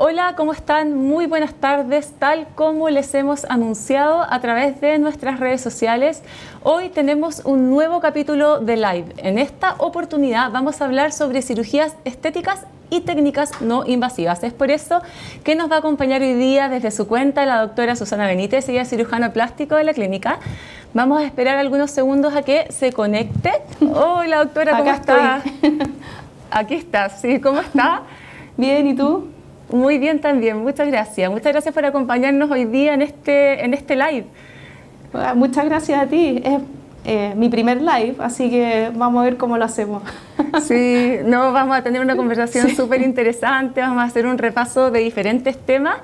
Hola, ¿cómo están? Muy buenas tardes. Tal como les hemos anunciado a través de nuestras redes sociales, hoy tenemos un nuevo capítulo de Live. En esta oportunidad vamos a hablar sobre cirugías estéticas y técnicas no invasivas. Es por eso que nos va a acompañar hoy día desde su cuenta la doctora Susana Benítez, ella es cirujano plástico de la clínica. Vamos a esperar algunos segundos a que se conecte. Hola doctora, ¿cómo está? Aquí estás, ¿sí? ¿Cómo está? Bien, ¿y tú? Muy bien también, muchas gracias. Muchas gracias por acompañarnos hoy día en este live. Muchas gracias a ti. Es mi primer live, así que vamos a ver cómo lo hacemos. Sí, vamos a tener una conversación súper interesante, vamos a hacer un repaso de diferentes temas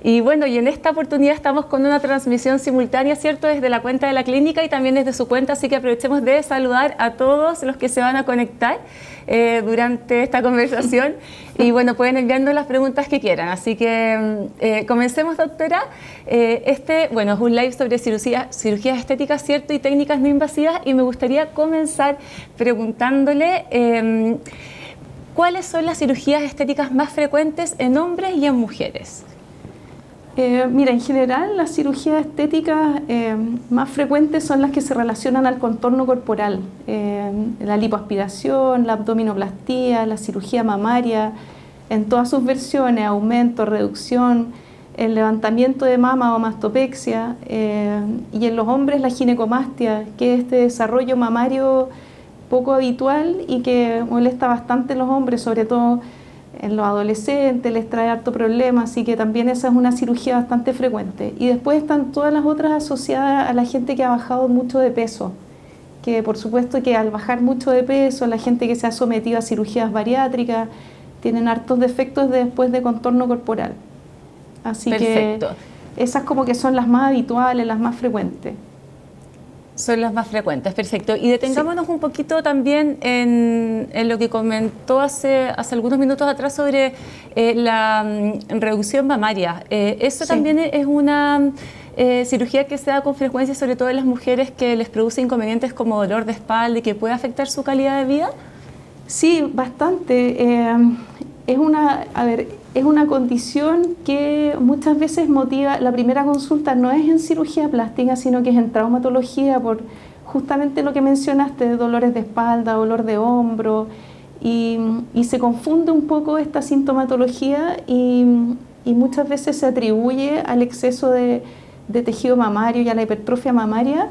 y bueno, y en esta oportunidad estamos con una transmisión simultánea, ¿cierto? Desde la cuenta de la clínica y también desde su cuenta, así que aprovechemos de saludar a todos los que se van a conectar durante esta conversación y bueno, pueden enviarnos las preguntas que quieran, así que comencemos, doctora. Bueno, es un live sobre cirugías estéticas, ¿cierto? Y técnicas no invasivas y me gustaría comenzar preguntándole ¿cuáles son las cirugías estéticas más frecuentes en hombres y en mujeres? Mira, en general las cirugías estéticas más frecuentes son las que se relacionan al contorno corporal. La lipoaspiración, la abdominoplastía, la cirugía mamaria, en todas sus versiones, aumento, reducción, el levantamiento de mama o mastopexia, y en los hombres la ginecomastia, que es este desarrollo mamario poco habitual y que molesta bastante en los hombres, sobre todo en los adolescentes, les trae harto problema, así que también esa es una cirugía bastante frecuente. Y después están todas las otras asociadas a la gente que ha bajado mucho de peso, que por supuesto que al bajar mucho de peso, la gente que se ha sometido a cirugías bariátricas, tienen hartos defectos después de contorno corporal. Así Perfecto. Que esas como que son las más habituales, las más frecuentes. Son las más frecuentes, perfecto. Y detengámonos un poquito también en lo que comentó hace algunos minutos atrás sobre la reducción mamaria. Eso también es una cirugía que se da con frecuencia, sobre todo en las mujeres que les produce inconvenientes como dolor de espalda y que puede afectar su calidad de vida. Sí, bastante. Es una condición que muchas veces motiva, la primera consulta no es en cirugía plástica, sino que es en traumatología por justamente lo que mencionaste, de dolores de espalda, dolor de hombro, y se confunde un poco esta sintomatología y muchas veces se atribuye al exceso de tejido mamario y a la hipertrofia mamaria,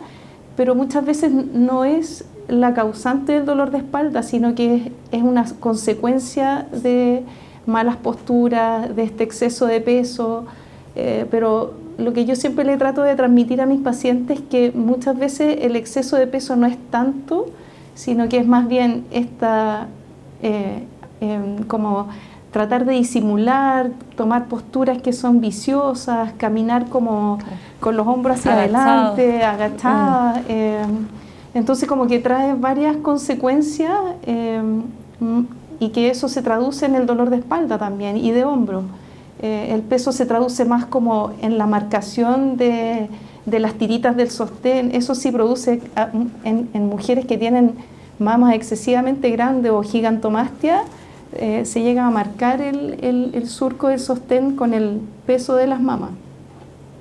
pero muchas veces no es la causante del dolor de espalda, sino que es una consecuencia de malas posturas, de este exceso de peso, pero lo que yo siempre le trato de transmitir a mis pacientes es que muchas veces el exceso de peso no es tanto, sino que es más bien como tratar de disimular, tomar posturas que son viciosas, caminar como con los hombros hacia adelante, agachadas. Entonces como que trae varias consecuencias y que eso se traduce en el dolor de espalda también y de hombro. El peso se traduce más como en la marcación de las tiritas del sostén. Eso sí produce en mujeres que tienen mamas excesivamente grandes o gigantomastia, se llega a marcar el surco del sostén con el peso de las mamas.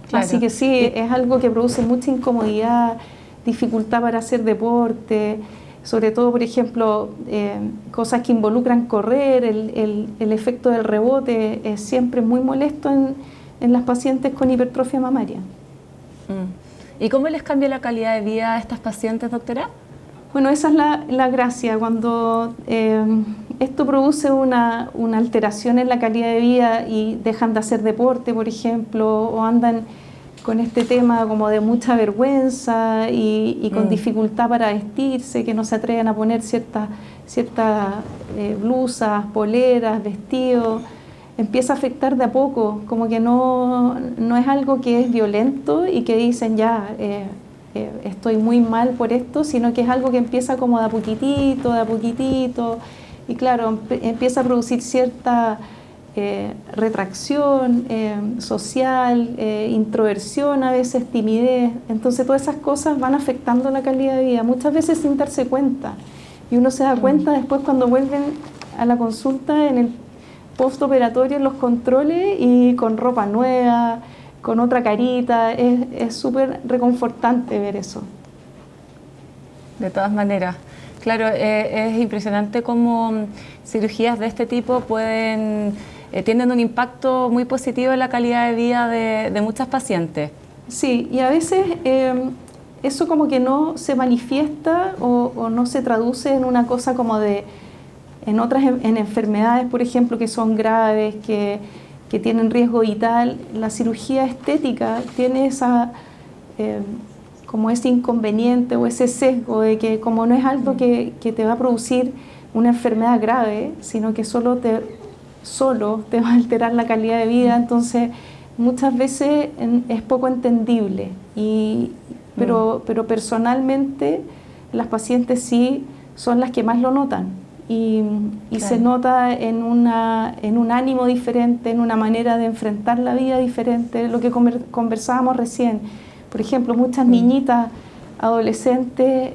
Claro. Así que sí, es algo que produce mucha incomodidad, dificultad para hacer deporte, sobre todo, por ejemplo, cosas que involucran correr, el efecto del rebote es siempre muy molesto en las pacientes con hipertrofia mamaria. ¿Y cómo les cambia la calidad de vida a estas pacientes, doctora? Bueno, esa es la gracia, cuando esto produce una alteración en la calidad de vida y dejan de hacer deporte, por ejemplo, o andan con este tema como de mucha vergüenza y con dificultad para vestirse, que no se atreven a poner ciertas blusas, poleras, vestidos, empieza a afectar de a poco, como que no es algo que es violento y que dicen ya estoy muy mal por esto, sino que es algo que empieza como de a poquitito, y claro, empieza a producir cierta retracción social, introversión, a veces timidez. Entonces todas esas cosas van afectando la calidad de vida, muchas veces sin darse cuenta. Y uno se da cuenta después cuando vuelven a la consulta postoperatorio en los controles y con ropa nueva, con otra carita. Es súper reconfortante ver eso. De todas maneras. Claro, es impresionante cómo cirugías de este tipo tienen un impacto muy positivo en la calidad de vida de muchas pacientes. Sí, y a veces eso como que no se manifiesta o no se traduce en una cosa como en enfermedades, por ejemplo, que son graves, que tienen riesgo vital. La cirugía estética tiene como ese inconveniente o ese sesgo de que como no es algo que te va a producir una enfermedad grave, sino que solo te va a alterar la calidad de vida, entonces muchas veces es poco entendible. Pero personalmente las pacientes sí son las que más lo notan y claro, se nota en un ánimo diferente, en una manera de enfrentar la vida diferente, lo que conversábamos recién. Por ejemplo, muchas niñitas adolescentes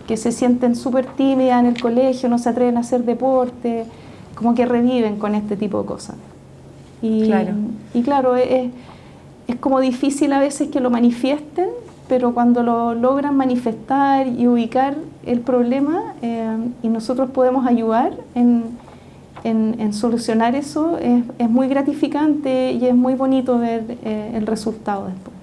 que se sienten súper tímidas en el colegio, no se atreven a hacer deporte, como que reviven con este tipo de cosas. Y claro, es como difícil a veces que lo manifiesten, pero cuando lo logran manifestar y ubicar el problema y nosotros podemos ayudar en solucionar eso, es muy gratificante y es muy bonito ver el resultado después.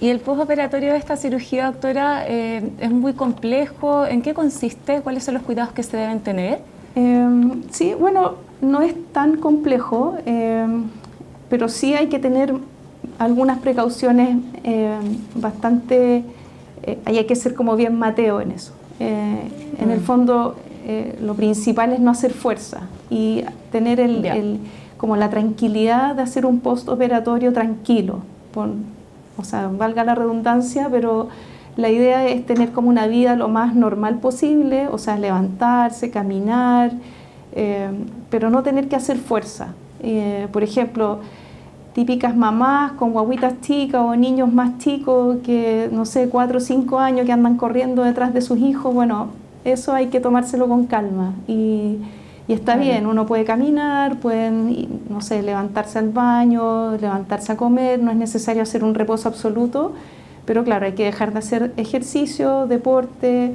¿Y el postoperatorio de esta cirugía, doctora, es muy complejo? ¿En qué consiste? ¿Cuáles son los cuidados que se deben tener? Sí, bueno, no es tan complejo, pero sí hay que tener algunas precauciones bastante... hay que ser como bien Mateo en eso. En el fondo, lo principal es no hacer fuerza y tener como la tranquilidad de hacer un postoperatorio tranquilo. O sea, valga la redundancia, pero la idea es tener como una vida lo más normal posible, o sea, levantarse, caminar, pero no tener que hacer fuerza. Por ejemplo, típicas mamás con guaguitas chicas o niños más chicos que, no sé, 4 o 5 años que andan corriendo detrás de sus hijos, bueno, eso hay que tomárselo con calma y está bien, uno puede caminar, pueden, no sé, levantarse al baño, levantarse a comer, no es necesario hacer un reposo absoluto, pero claro, hay que dejar de hacer ejercicio, deporte,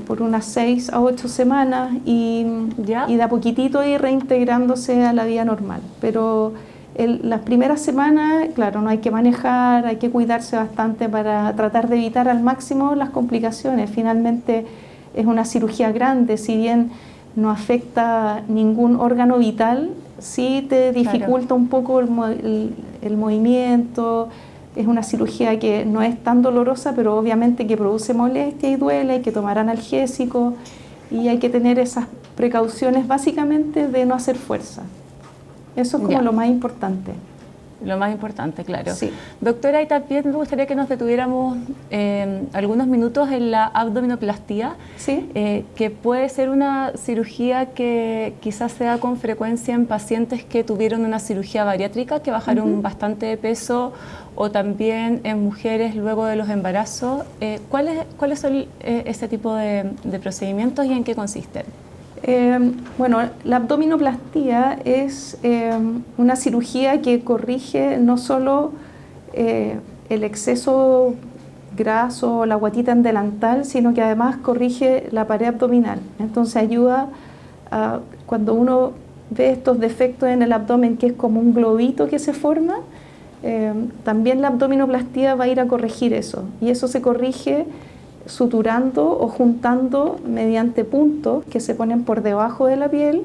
por unas 6 a 8 semanas y de a poquitito ir reintegrándose a la vida normal. Pero las primeras semanas, claro, no hay que manejar, hay que cuidarse bastante para tratar de evitar al máximo las complicaciones. Finalmente es una cirugía grande, si bien no afecta ningún órgano vital, sí te dificulta un poco el movimiento. Es una cirugía que no es tan dolorosa, pero obviamente que produce molestia y duele, hay que tomar analgésico y hay que tener esas precauciones básicamente de no hacer fuerza. Eso es como lo más importante. Lo más importante, claro. Sí. Doctora, y también me gustaría que nos detuviéramos algunos minutos en la abdominoplastía, ¿sí? Que puede ser una cirugía que quizás se da con frecuencia en pacientes que tuvieron una cirugía bariátrica, que bajaron bastante de peso, o también en mujeres luego de los embarazos. ¿Cuáles son ese tipo de procedimientos y en qué consisten? Bueno, la abdominoplastía es una cirugía que corrige no solo el exceso graso o la guatita en delantal, sino que además corrige la pared abdominal. Entonces ayuda a, cuando uno ve estos defectos en el abdomen, que es como un globito que se forma, también la abdominoplastía va a ir a corregir eso. Y eso se corrige suturando o juntando mediante puntos que se ponen por debajo de la piel,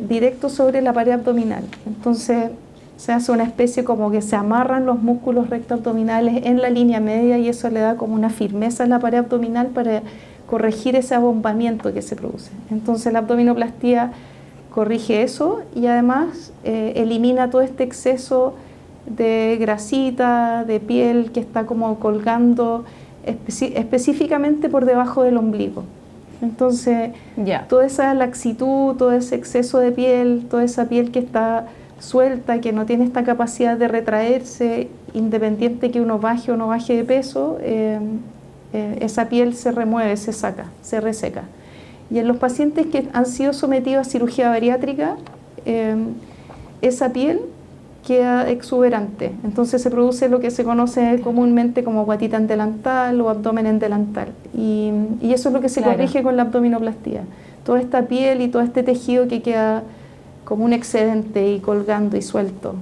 directo sobre la pared abdominal. Entonces se hace una especie como que se amarran los músculos rectoabdominales en la línea media y eso le da como una firmeza a la pared abdominal para corregir ese abombamiento que se produce. Entonces la abdominoplastía corrige eso y además elimina todo este exceso de grasita, de piel que está como colgando específicamente por debajo del ombligo. Entonces, toda esa laxitud, todo ese exceso de piel, toda esa piel que está suelta, que no tiene esta capacidad de retraerse, independiente que uno baje o no baje de peso, esa piel se remueve, se saca, se reseca. Y en los pacientes que han sido sometidos a cirugía bariátrica, esa piel queda exuberante. Entonces se produce lo que se conoce comúnmente como guatita en delantal o abdomen en delantal. Y eso es lo que se corrige con la abdominoplastía. Toda esta piel y todo este tejido que queda como un excedente y colgando y suelto.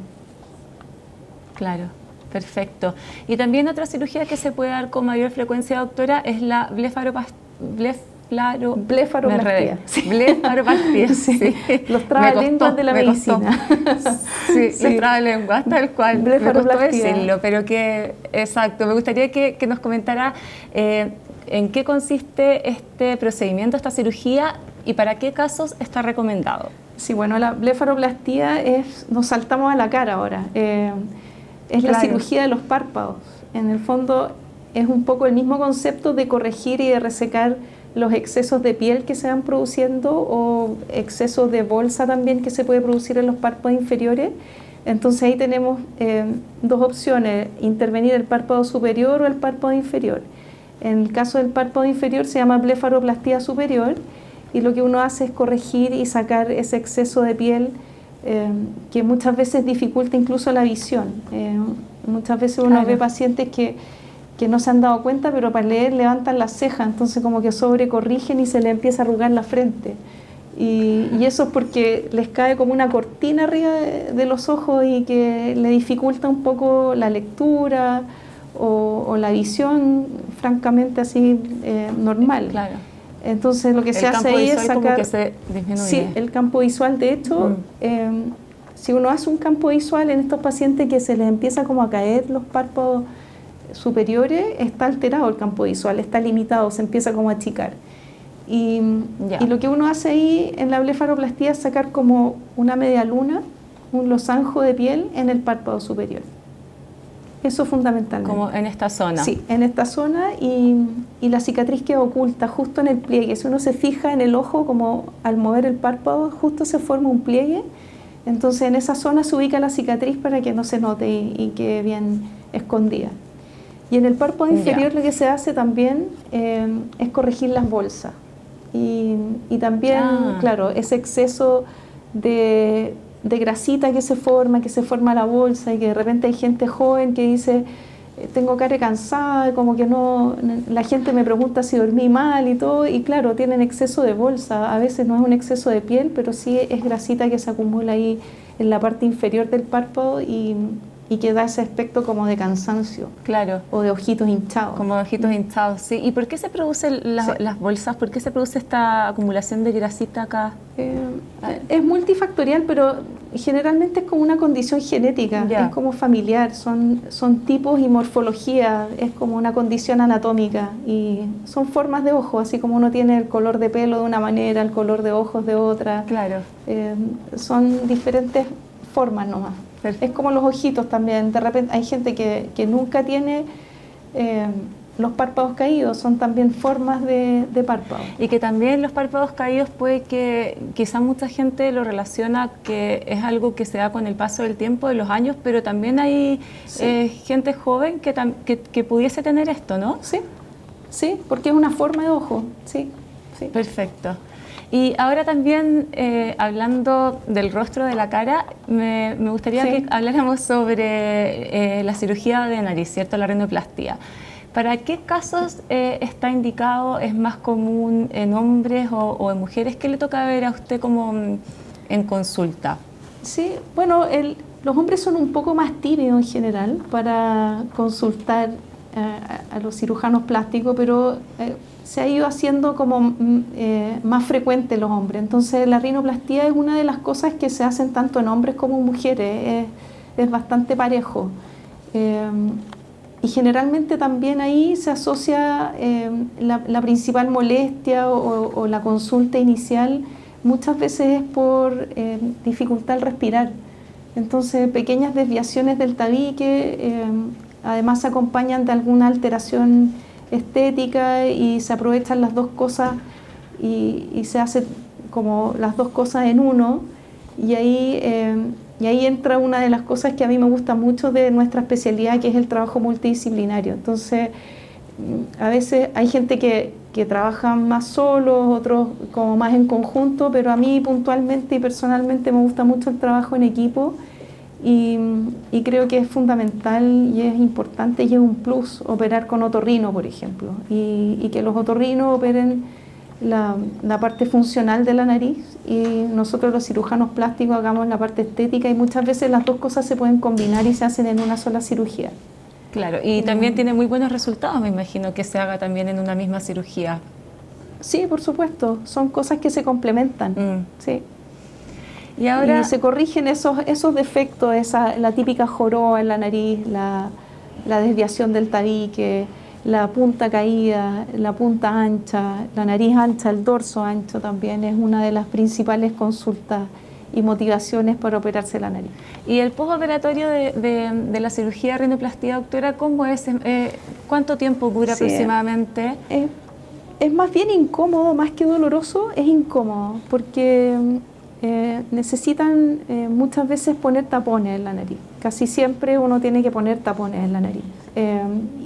Claro, perfecto. Y también otra cirugía que se puede dar con mayor frecuencia, doctora, es la blefaroplastia. Blefaroplastia, sí. Los trabalenguas de la medicina. Sí, los trabalenguas, tal cual. Me costó decirlo, pero que, exacto, me gustaría que nos comentara en qué consiste este procedimiento, esta cirugía, y para qué casos está recomendado. Sí, bueno, la blefaroplastia nos saltamos a la cara ahora. Es la cirugía de los párpados. En el fondo es un poco el mismo concepto de corregir y de resecar los excesos de piel que se van produciendo o excesos de bolsa también que se puede producir en los párpados inferiores. Entonces ahí tenemos dos opciones, intervenir el párpado superior o el párpado inferior. En el caso del párpado inferior se llama blefaroplastia superior y lo que uno hace es corregir y sacar ese exceso de piel que muchas veces dificulta incluso la visión. Muchas veces uno ve pacientes que no se han dado cuenta, pero para leer levantan las cejas, entonces como que sobrecorrigen y se le empieza a arrugar la frente. Y eso es porque les cae como una cortina arriba de los ojos y que le dificulta un poco la lectura o la visión, francamente así normal. Claro. Entonces lo que se hace ahí es sacar... Como que se disminuye. Sí, el campo visual. De hecho, si uno hace un campo visual en estos pacientes que se les empieza como a caer los párpados superiores, está alterado el campo visual, está limitado, se empieza como a achicar. Y lo que uno hace ahí en la blefaroplastia es sacar como una media luna, un losanjo de piel en el párpado superior. Eso fundamentalmente. Como en esta zona. Sí, en esta zona y la cicatriz queda oculta justo en el pliegue. Si uno se fija en el ojo, como al mover el párpado, justo se forma un pliegue. Entonces en esa zona se ubica la cicatriz para que no se note y quede bien escondida. Y en el párpado inferior lo que se hace también es corregir las bolsas. Y también, claro, ese exceso de grasita que se forma la bolsa y que de repente hay gente joven que dice tengo cara cansada, como que no, la gente me pregunta si dormí mal y todo, y claro, tienen exceso de bolsa, a veces no es un exceso de piel, pero sí es grasita que se acumula ahí en la parte inferior del párpado y que da ese aspecto como de cansancio. Claro. O de ojitos hinchados. Como de ojitos hinchados, sí. ¿Y por qué se producen las bolsas? ¿Por qué se produce esta acumulación de grasita acá? Es multifactorial, pero generalmente es como una condición genética, es como familiar, son tipos y morfología, es como una condición anatómica y son formas de ojo, así como uno tiene el color de pelo de una manera, el color de ojos de otra. Claro. Son diferentes formas nomás. Perfecto. Es como los ojitos también, de repente hay gente que nunca tiene los párpados caídos, son también formas de párpados. Y que también los párpados caídos puede que quizá mucha gente lo relaciona que es algo que se da con el paso del tiempo, de los años, pero también hay gente joven que pudiese tener esto, ¿no? Sí, porque es una forma de ojo, sí. Perfecto. Y ahora también, hablando del rostro, de la cara, me gustaría que habláramos sobre la cirugía de nariz, ¿cierto? La rinoplastia. ¿Para qué casos está indicado? ¿Es más común en hombres o en mujeres? ¿Qué le toca ver a usted como en consulta? Sí, bueno, los hombres son un poco más tímidos en general para consultar a los cirujanos plásticos, pero se ha ido haciendo como más frecuente en los hombres. Entonces la rinoplastia es una de las cosas que se hacen tanto en hombres como en mujeres, es bastante parejo. Y generalmente también ahí se asocia la principal molestia o la consulta inicial, muchas veces es por dificultad al respirar. Entonces pequeñas desviaciones del tabique además se acompañan de alguna alteración estética y se aprovechan las dos cosas y se hace como las dos cosas en uno y ahí entra una de las cosas que a mí me gusta mucho de nuestra especialidad, que es el trabajo multidisciplinario. Entonces a veces hay gente que trabaja más solos, otros como más en conjunto, pero a mí puntualmente y personalmente me gusta mucho el trabajo en equipo y creo que es fundamental y es importante y es un plus operar con otorrino, por ejemplo, y que los otorrinos operen la parte funcional de la nariz y nosotros los cirujanos plásticos hagamos la parte estética y muchas veces las dos cosas se pueden combinar y se hacen en una sola cirugía. Claro, y también tiene muy buenos resultados, me imagino, que se haga también en una misma cirugía. Sí, por supuesto, son cosas que se complementan, sí. Y ahora se corrigen esos defectos, la típica joroba en la nariz, la desviación del tabique, la punta caída, la punta ancha, la nariz ancha, el dorso ancho también es una de las principales consultas y motivaciones para operarse la nariz. ¿Y el postoperatorio de la cirugía de rinoplastia, doctora, cómo es? ¿Cuánto tiempo dura aproximadamente? Es más bien incómodo, más que doloroso, es incómodo, porque necesitan muchas veces poner tapones en la nariz. Casi siempre uno tiene que poner tapones en la nariz.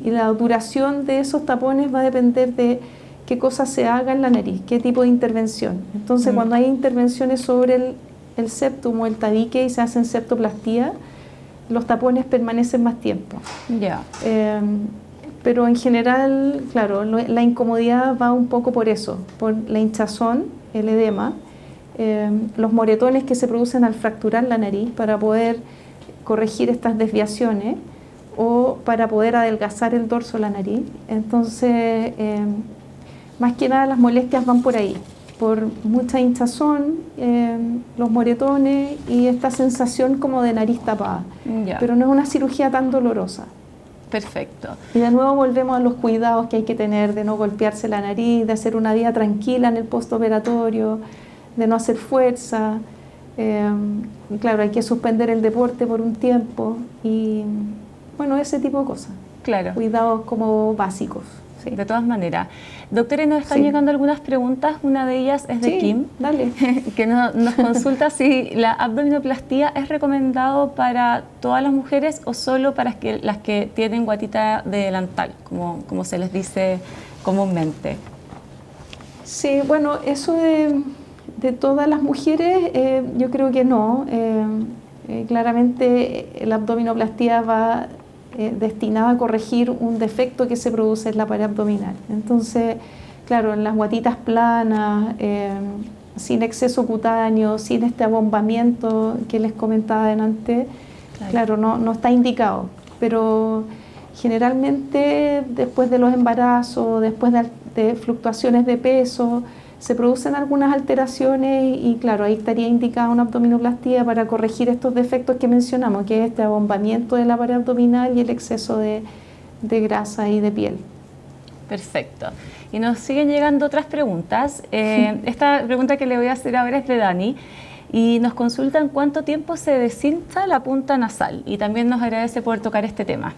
Y la duración de esos tapones va a depender de qué cosa se haga en la nariz, qué tipo de intervención. Entonces, cuando hay intervenciones sobre el septum o el tabique y se hacen septoplastía, los tapones permanecen más tiempo. Pero en general, claro, la incomodidad va un poco por eso, por la hinchazón, el edema, los moretones que se producen al fracturar la nariz para poder corregir estas desviaciones o para poder adelgazar el dorso de la nariz. Entonces, más que nada las molestias van por ahí, por mucha hinchazón, los moretones y esta sensación como de nariz tapada. Pero no es una cirugía tan dolorosa. Perfecto. Y de nuevo volvemos a los cuidados que hay que tener de no golpearse la nariz, de hacer una vida tranquila en el postoperatorio, de no hacer fuerza. Claro, hay que suspender el deporte por un tiempo y bueno, ese tipo de cosas. Claro. Cuidados como básicos. Sí. De todas maneras. Doctora, nos están llegando algunas preguntas. Una de ellas es de Kim, dale. Que nos consulta si la abdominoplastía es recomendado para todas las mujeres o solo para las que tienen guatita de delantal, como se les dice comúnmente. Sí, bueno, eso de todas las mujeres, yo creo que no. Claramente la abdominoplastía va destinada a corregir un defecto que se produce en la pared abdominal. Entonces, claro, en las guatitas planas, sin exceso cutáneo, sin este abombamiento que les comentaba antes, claro, no está indicado. Pero generalmente después de los embarazos, después de fluctuaciones de peso, se producen algunas alteraciones y claro, ahí estaría indicada una abdominoplastía para corregir estos defectos que mencionamos, que es este abombamiento de la pared abdominal y el exceso de grasa y de piel. Perfecto. Y nos siguen llegando otras preguntas. Esta pregunta que le voy a hacer ahora es de Dani y nos consultan cuánto tiempo se deshincha la punta nasal y también nos agradece poder tocar este tema.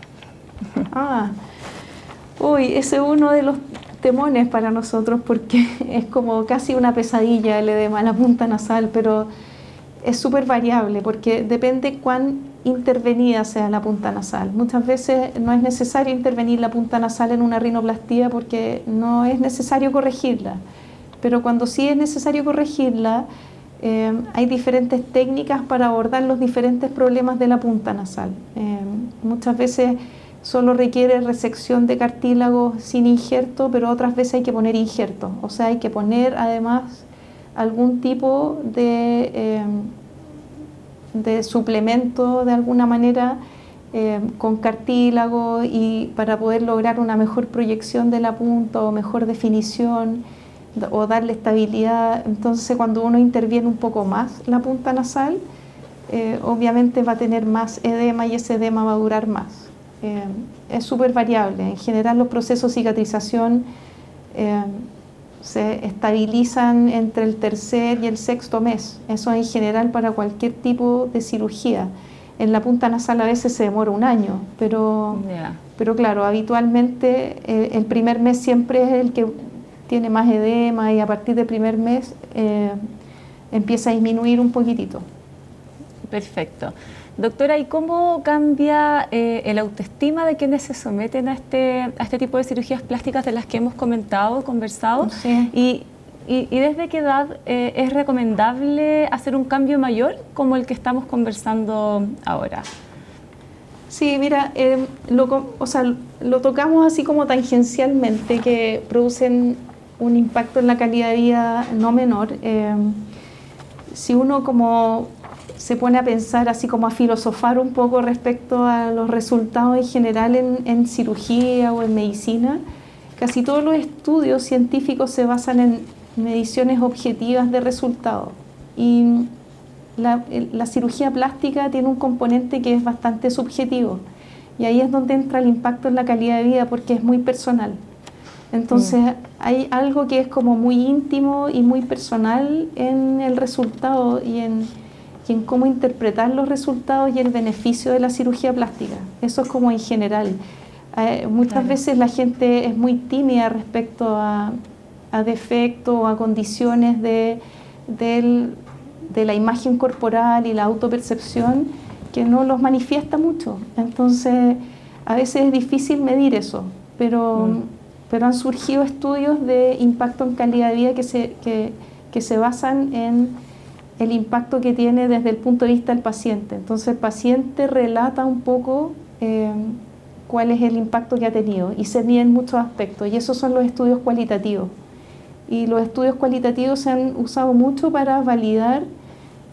Ese es uno de los temones para nosotros porque es como casi una pesadilla el edema en la punta nasal, pero es súper variable porque depende cuán intervenida sea la punta nasal. Muchas veces no es necesario intervenir la punta nasal en una rinoplastía porque no es necesario corregirla, pero cuando sí es necesario corregirla, hay diferentes técnicas para abordar los diferentes problemas de la punta nasal. Muchas veces solo requiere resección de cartílago sin injerto, pero otras veces hay que poner injerto. O sea, hay que poner además algún tipo de suplemento de alguna manera con cartílago y para poder lograr una mejor proyección de la punta o mejor definición o darle estabilidad. Entonces, cuando uno interviene un poco más la punta nasal, obviamente va a tener más edema y ese edema va a durar más. Es súper variable. En general los procesos de cicatrización se estabilizan entre el tercer y el sexto mes. Eso en general para cualquier tipo de cirugía. En la punta nasal a veces se demora un año, pero claro, habitualmente el primer mes siempre es el que tiene más edema y a partir del primer mes empieza a disminuir un poquitito. Perfecto. Doctora, ¿y cómo cambia el autoestima de quienes se someten a este tipo de cirugías plásticas de las que hemos conversado? Sí. ¿Y desde qué edad es recomendable hacer un cambio mayor como el que estamos conversando ahora? Sí, mira, lo tocamos así como tangencialmente, que producen un impacto en la calidad de vida no menor. Si uno como se pone a pensar, así como a filosofar un poco respecto a los resultados en general en cirugía o en medicina, casi todos los estudios científicos se basan en mediciones objetivas de resultados. Y la cirugía plástica tiene un componente que es bastante subjetivo. Y ahí es donde entra el impacto en la calidad de vida, porque es muy personal. Entonces hay algo que es como muy íntimo y muy personal en el resultado y en cómo interpretar los resultados y el beneficio de la cirugía plástica. Eso es como en general. Muchas veces la gente es muy tímida respecto a defectos o a condiciones de la imagen corporal y la autopercepción que no los manifiesta mucho. Entonces, a veces es difícil medir eso, pero han surgido estudios de impacto en calidad de vida que se basan en el impacto que tiene desde el punto de vista del paciente. Entonces, el paciente relata un poco cuál es el impacto que ha tenido y se miden muchos aspectos, y esos son los estudios cualitativos. Y los estudios cualitativos se han usado mucho para validar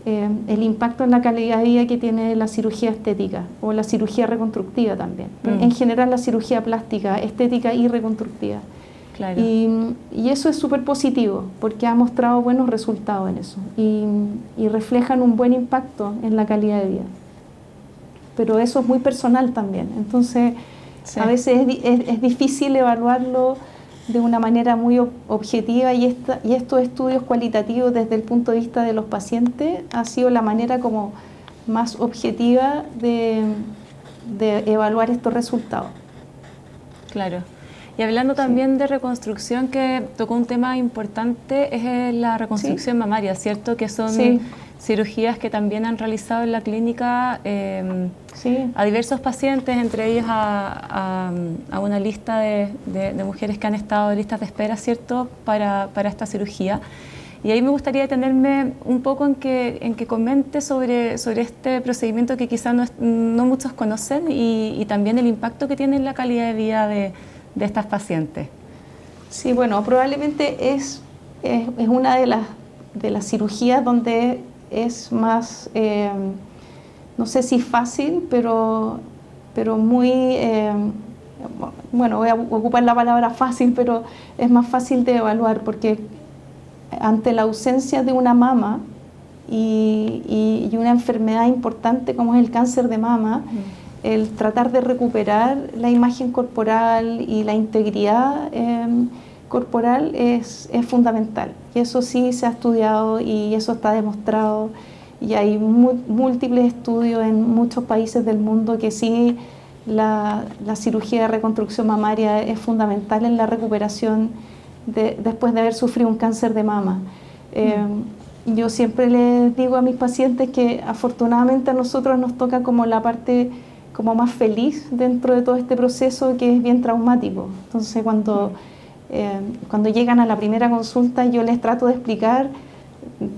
el impacto en la calidad de vida que tiene la cirugía estética o la cirugía reconstructiva también. En general la cirugía plástica, estética y reconstructiva. Claro. Y eso es súper positivo porque ha mostrado buenos resultados en eso y reflejan un buen impacto en la calidad de vida. Pero eso es muy personal también. Entonces, a veces es difícil evaluarlo de una manera muy objetiva y estos estudios cualitativos desde el punto de vista de los pacientes ha sido la manera como más objetiva de evaluar estos resultados. Claro. Y hablando también de reconstrucción, que tocó un tema importante, es la reconstrucción mamaria, ¿cierto? Que son cirugías que también han realizado en la clínica a diversos pacientes, entre ellos a una lista de mujeres que han estado en listas de espera, ¿cierto?, para esta cirugía. Y ahí me gustaría detenerme un poco en que comente sobre este procedimiento que quizás no muchos conocen y también el impacto que tiene en la calidad de vida de estas pacientes. Sí, bueno, probablemente es una de las cirugías donde es más, no sé si fácil, pero muy, bueno, voy a ocupar la palabra fácil, pero es más fácil de evaluar porque ante la ausencia de una mama y una enfermedad importante como es el cáncer de mama, el tratar de recuperar la imagen corporal y la integridad corporal es fundamental. Y eso sí se ha estudiado y eso está demostrado. Y hay múltiples estudios en muchos países del mundo que sí la cirugía de reconstrucción mamaria es fundamental en la recuperación después de haber sufrido un cáncer de mama. Yo siempre les digo a mis pacientes que afortunadamente a nosotros nos toca como la parte como más feliz dentro de todo este proceso, que es bien traumático. Entonces cuando llegan a la primera consulta yo les trato de explicar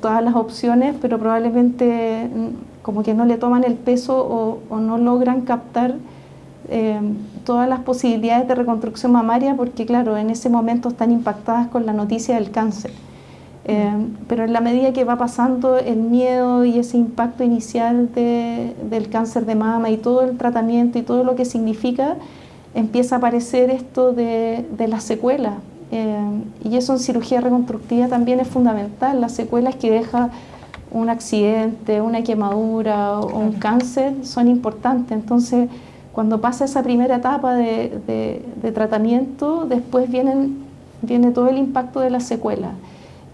todas las opciones, pero probablemente como que no le toman el peso o no logran captar todas las posibilidades de reconstrucción mamaria, porque claro, en ese momento están impactadas con la noticia del cáncer. Pero en la medida que va pasando el miedo y ese impacto inicial del cáncer de mama y todo el tratamiento y todo lo que significa, empieza a aparecer esto de las secuelas. Y eso en cirugía reconstructiva también es fundamental. Las secuelas que deja un accidente, una quemadura o un cáncer son importantes. Entonces, cuando pasa esa primera etapa de tratamiento, después viene todo el impacto de las secuelas.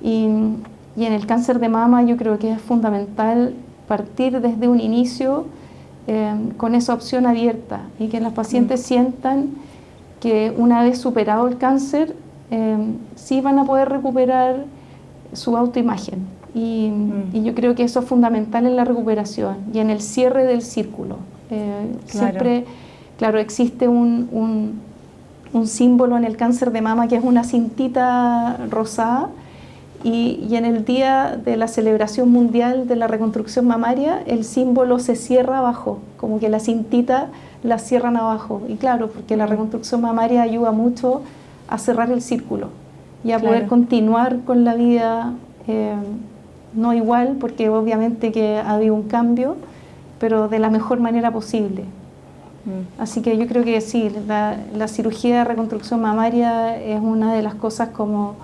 Y en el cáncer de mama yo creo que es fundamental partir desde un inicio con esa opción abierta y que las pacientes sientan que una vez superado el cáncer sí van a poder recuperar su autoimagen Y yo creo que eso es fundamental en la recuperación y en el cierre del círculo. Siempre, claro, existe un símbolo en el cáncer de mama que es una cintita rosada, y en el día de la celebración mundial de la reconstrucción mamaria, el símbolo se cierra abajo, como que la cintita la cierran abajo. Y claro, porque la reconstrucción mamaria ayuda mucho a cerrar el círculo y a poder continuar con la vida, no igual, porque obviamente que ha habido un cambio, pero de la mejor manera posible. Así que yo creo que sí, la cirugía de reconstrucción mamaria es una de las cosas como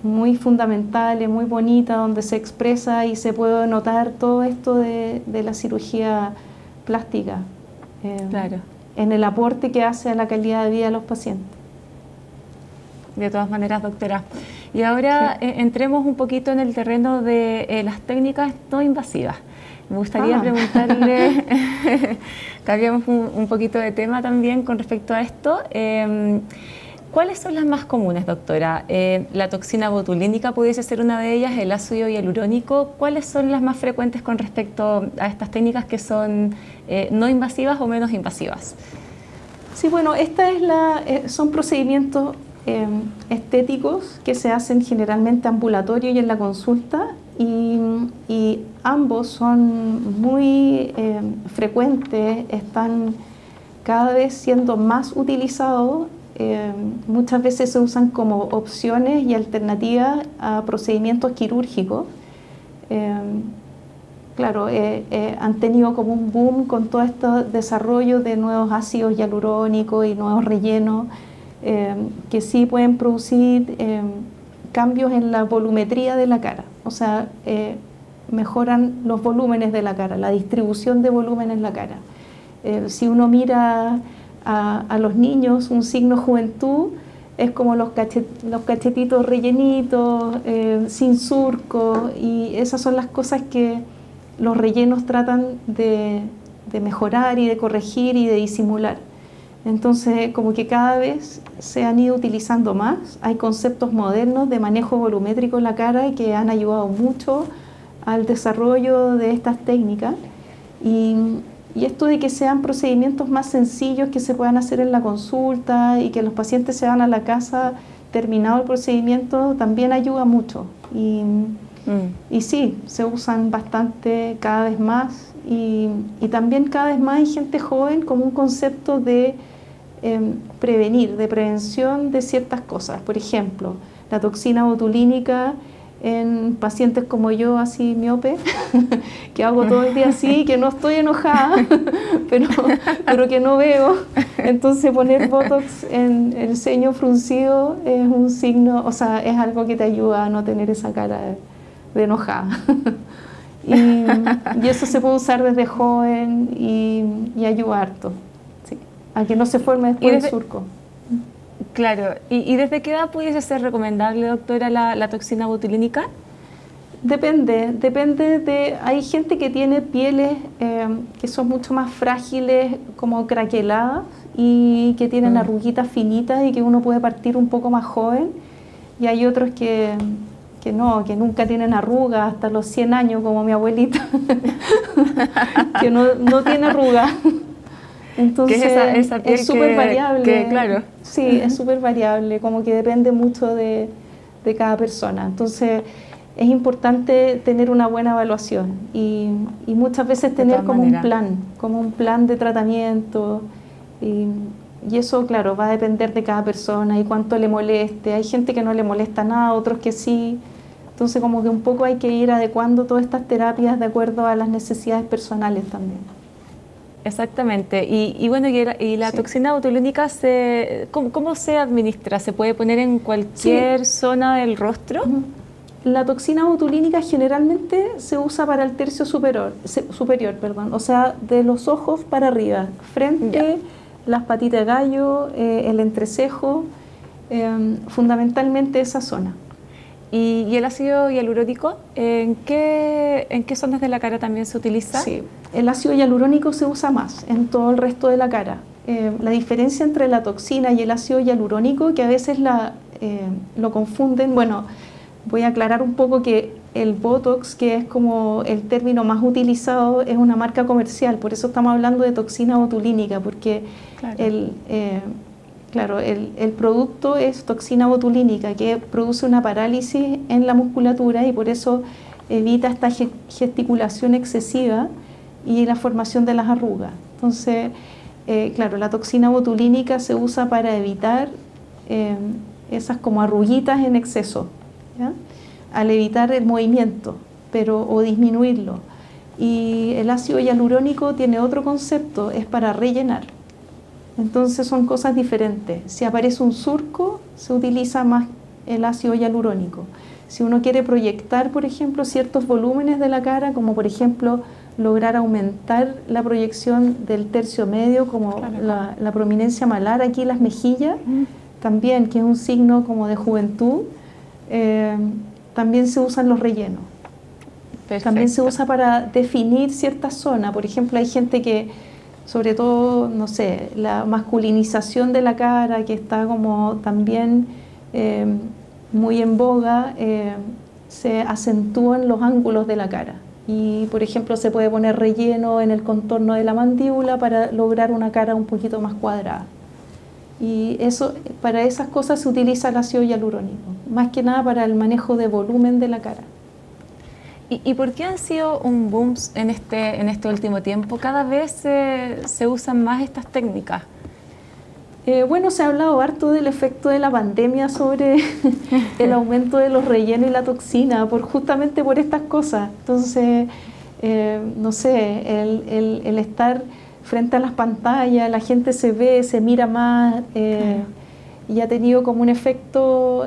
muy fundamentales, muy bonita, donde se expresa y se puede notar todo esto de la cirugía plástica, en el aporte que hace a la calidad de vida de los pacientes. De todas maneras, doctora. Y ahora entremos un poquito en el terreno de las técnicas no invasivas. Me gustaría preguntarle, cambiamos un poquito de tema también con respecto a esto. ¿Cuáles son las más comunes, doctora? La toxina botulínica pudiese ser una de ellas, el ácido hialurónico. ¿Cuáles son las más frecuentes con respecto a estas técnicas que son no invasivas o menos invasivas? Sí, bueno, son procedimientos estéticos que se hacen generalmente ambulatorio y en la consulta, y ambos son muy frecuentes, están cada vez siendo más utilizados. Muchas veces se usan como opciones y alternativas a procedimientos quirúrgicos. Claro, han tenido como un boom con todo este desarrollo de nuevos ácidos hialurónicos y nuevos rellenos que sí pueden producir cambios en la volumetría de la cara, o sea, mejoran los volúmenes de la cara, la distribución de volúmenes en la cara. Si uno mira a los niños, un signo juventud es como los cachetitos rellenitos, sin surco, y esas son las cosas que los rellenos tratan de mejorar y de corregir y de disimular. Entonces, como que cada vez se han ido utilizando más. Hay conceptos modernos de manejo volumétrico en la cara y que han ayudado mucho al desarrollo de estas técnicas. Y esto de que sean procedimientos más sencillos que se puedan hacer en la consulta y que los pacientes se van a la casa terminado el procedimiento también ayuda mucho. Y sí, se usan bastante cada vez más, y también cada vez más hay gente joven como un concepto de prevenir, de prevención de ciertas cosas. Por ejemplo, la toxina botulínica en pacientes como yo, así miope, que hago todo el día así, que no estoy enojada, pero que no veo. Entonces poner Botox en el ceño fruncido es un signo, o sea, es algo que te ayuda a no tener esa cara de enojada. Y eso se puede usar desde joven y ayuda harto, sí, a que no se forme después el surco. Claro, ¿y desde qué edad pudiese ser recomendable, doctora, la toxina botulínica? Depende hay gente que tiene pieles que son mucho más frágiles, como craqueladas, y que tienen arruguitas finitas y que uno puede partir un poco más joven, y hay otros que nunca tienen arrugas hasta los 100 años, como mi abuelita, que no tiene arrugas. Entonces, esa piel es súper variable. Claro. Sí, es súper variable, como que depende mucho de cada persona. Entonces, es importante tener una buena evaluación y muchas veces tener como un plan de tratamiento. Y eso, claro, va a depender de cada persona y cuánto le moleste. Hay gente que no le molesta nada, otros que sí. Entonces, como que un poco hay que ir adecuando todas estas terapias de acuerdo a las necesidades personales también. Exactamente. Y bueno, y la toxina botulínica, ¿cómo se administra? ¿Se puede poner en cualquier zona del rostro? La toxina botulínica generalmente se usa para el tercio superior, o sea, de los ojos para arriba, frente, las patitas de gallo, el entrecejo, fundamentalmente esa zona. ¿Y el ácido hialurónico, en qué zonas de la cara también se utiliza? Sí, el ácido hialurónico se usa más en todo el resto de la cara. La diferencia entre la toxina y el ácido hialurónico, que a veces lo confunden, bueno, voy a aclarar un poco que el Botox, que es como el término más utilizado, es una marca comercial, por eso estamos hablando de toxina botulínica, porque el producto es toxina botulínica, que produce una parálisis en la musculatura y por eso evita esta gesticulación excesiva y la formación de las arrugas. Entonces, la toxina botulínica se usa para evitar esas como arruguitas en exceso, ¿ya? Al evitar el movimiento o disminuirlo. Y el ácido hialurónico tiene otro concepto, es para rellenar. Entonces son cosas diferentes. Si aparece un surco, se utiliza más el ácido hialurónico. Si uno quiere proyectar, por ejemplo, ciertos volúmenes de la cara, como por ejemplo lograr aumentar la proyección del tercio medio, como la prominencia malar aquí, las mejillas, también, que es un signo como de juventud, también se usan los rellenos. Perfecto. También se usa para definir cierta zona. Por ejemplo, hay gente que, sobre todo, no sé, la masculinización de la cara, que está como también muy en boga, se acentúan los ángulos de la cara. Y, por ejemplo, se puede poner relleno en el contorno de la mandíbula para lograr una cara un poquito más cuadrada. Y eso, para esas cosas se utiliza el ácido hialurónico, más que nada para el manejo de volumen de la cara. ¿Y por qué han sido un boom en este último tiempo? Cada vez se usan más estas técnicas. Bueno, se ha hablado harto del efecto de la pandemia sobre el aumento de los rellenos y la toxina, justamente por estas cosas. Entonces, no sé, el estar frente a las pantallas, la gente se ve, se mira más, y ha tenido como un efecto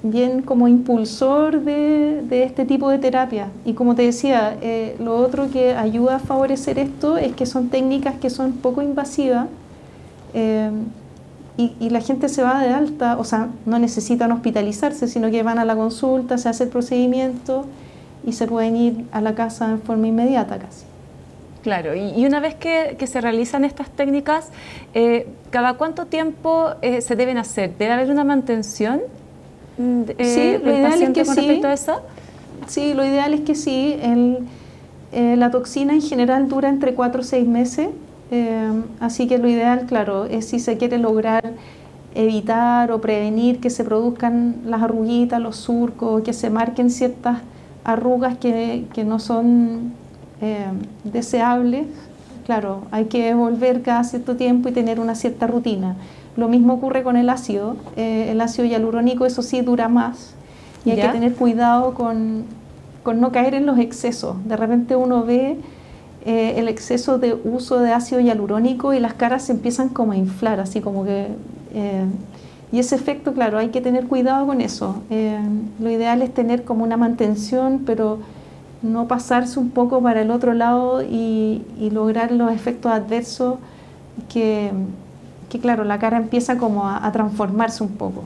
bien como impulsor de este tipo de terapia. Y como te decía, lo otro que ayuda a favorecer esto es que son técnicas que son poco invasivas, y la gente se va de alta, o sea, no necesitan hospitalizarse, sino que van a la consulta, se hace el procedimiento y se pueden ir a la casa en forma inmediata casi. Claro, y una vez que se realizan estas técnicas, ¿cada cuánto tiempo se deben hacer? ¿Debe haber una mantención sí, lo ideal es que con respecto a eso? Sí, lo ideal es que sí. La toxina en general dura entre 4 o 6 meses, así que lo ideal, claro, es si se quiere lograr evitar o prevenir que se produzcan las arruguitas, los surcos, que se marquen ciertas arrugas que no son deseables. Claro, hay que volver cada cierto tiempo y tener una cierta rutina. Lo mismo ocurre con el ácido hialurónico, eso sí dura más y hay que tener cuidado con no caer en los excesos. De repente uno ve el exceso de uso de ácido hialurónico y las caras se empiezan como a inflar, así como que... y ese efecto, claro, hay que tener cuidado con eso. Lo ideal es tener como una mantención, pero no pasarse un poco para el otro lado y lograr los efectos adversos que claro, la cara empieza como a transformarse un poco.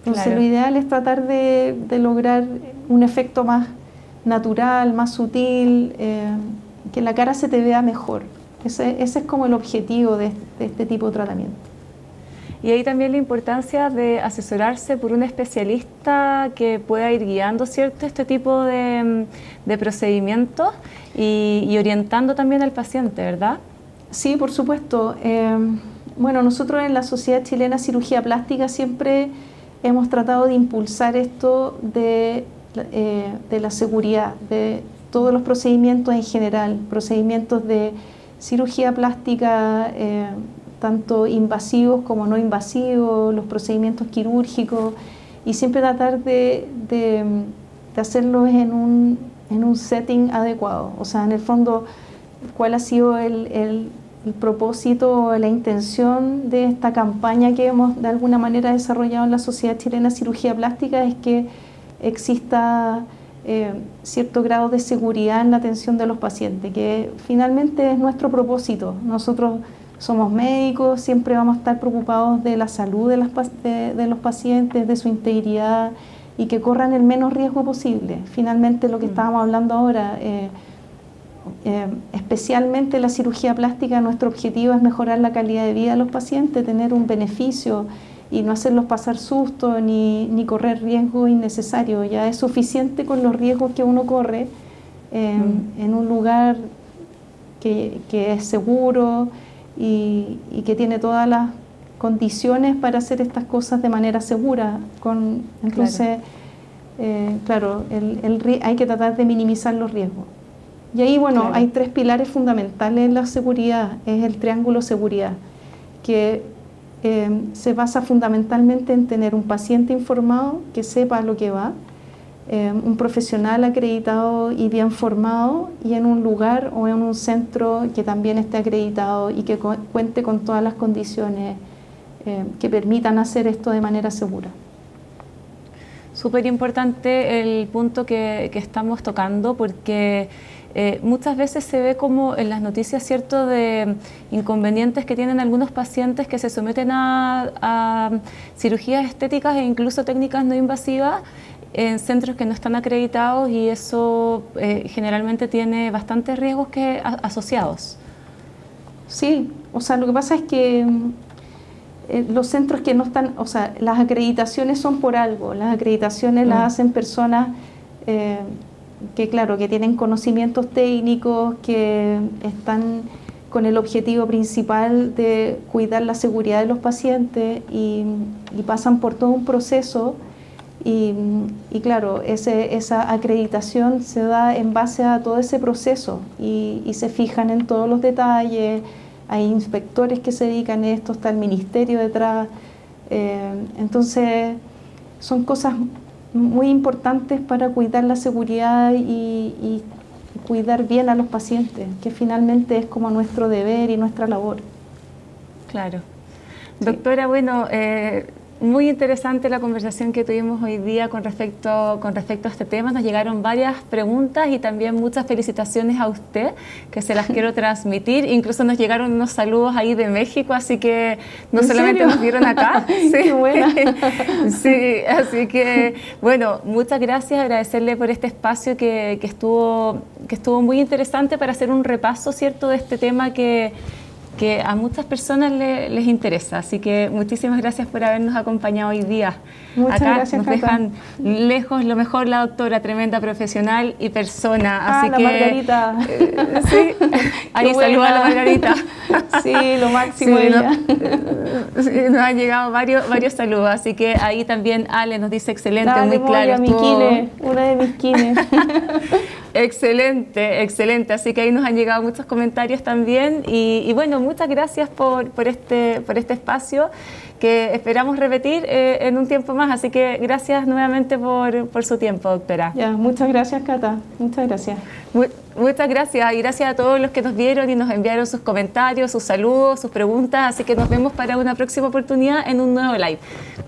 Entonces lo ideal es tratar de lograr un efecto más natural, más sutil, que la cara se te vea mejor. Ese es como el objetivo de este tipo de tratamiento. Y ahí también la importancia de asesorarse por un especialista que pueda ir guiando, ¿cierto?, este tipo de procedimientos y orientando también al paciente, ¿verdad? Sí, por supuesto. Bueno, nosotros en la Sociedad Chilena de Cirugía Plástica siempre hemos tratado de impulsar esto de la seguridad, de todos los procedimientos en general, procedimientos de cirugía plástica, tanto invasivos como no invasivos, los procedimientos quirúrgicos, y siempre tratar de hacerlos en un setting adecuado. O sea, en el fondo, ¿cuál ha sido el propósito, la intención de esta campaña que hemos de alguna manera desarrollado en la Sociedad Chilena de Cirugía Plástica? Es que exista cierto grado de seguridad en la atención de los pacientes, que finalmente es nuestro propósito. Nosotros somos médicos, siempre vamos a estar preocupados de la salud de los pacientes, de su integridad y que corran el menos riesgo posible. Finalmente lo que estábamos hablando ahora, especialmente la cirugía plástica, nuestro objetivo es mejorar la calidad de vida de los pacientes, tener un beneficio y no hacerlos pasar susto ni correr riesgos innecesarios. Ya es suficiente con los riesgos que uno corre en un lugar que es seguro y que tiene todas las condiciones para hacer estas cosas de manera segura. Entonces, claro, hay que tratar de minimizar los riesgos. Y ahí, bueno, claro, hay 3 pilares fundamentales en la seguridad. Es el triángulo seguridad, que se basa fundamentalmente en tener un paciente informado que sepa a lo que va, un profesional acreditado y bien formado, y en un lugar o en un centro que también esté acreditado y que cuente con todas las condiciones que permitan hacer esto de manera segura. Súper importante el punto que estamos tocando, porque muchas veces se ve como en las noticias, ¿cierto?, de inconvenientes que tienen algunos pacientes que se someten a cirugías estéticas e incluso técnicas no invasivas en centros que no están acreditados, y eso generalmente tiene bastantes riesgos asociados. Sí, o sea, lo que pasa es que los centros que no están, o sea, las acreditaciones son por algo. Las acreditaciones las hacen personas que, claro, que tienen conocimientos técnicos, que están con el objetivo principal de cuidar la seguridad de los pacientes y pasan por todo un proceso. Y claro, esa acreditación se da en base a todo ese proceso y se fijan en todos los detalles. Hay inspectores que se dedican a esto, está el ministerio detrás. Entonces, son cosas muy importantes para cuidar la seguridad y cuidar bien a los pacientes, que finalmente es como nuestro deber y nuestra labor. Claro. Sí. Doctora, bueno, muy interesante la conversación que tuvimos hoy día con respecto a este tema. Nos llegaron varias preguntas y también muchas felicitaciones a usted, que se las quiero transmitir. Incluso nos llegaron unos saludos ahí de México, así que no solamente nos vieron acá. Sí. Qué buena. Sí, así que, bueno, muchas gracias. Agradecerle por este espacio que estuvo muy interesante para hacer un repaso, ¿cierto?, de este tema que a muchas personas les interesa. Así que muchísimas gracias por habernos acompañado hoy día. Muchas acá gracias, nos dejan lejos lo mejor la doctora, tremenda profesional y persona. Así la que, Margarita. Sí, ahí saluda a la Margarita. Sí, lo máximo sí, de ella. Sí, nos han llegado varios saludos, así que ahí también Ale nos dice excelente, Dale, muy claro. Una de mis kines. Excelente, excelente. Así que ahí nos han llegado muchos comentarios también. Y bueno, muchas gracias por este espacio que esperamos repetir en un tiempo más. Así que gracias nuevamente por su tiempo, doctora. Ya, muchas gracias, Cata. Muchas gracias. Muchas gracias, y gracias a todos los que nos vieron y nos enviaron sus comentarios, sus saludos, sus preguntas. Así que nos vemos para una próxima oportunidad en un nuevo live.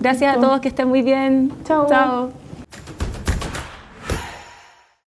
Gracias a todos, que estén muy bien. Chao. Chao.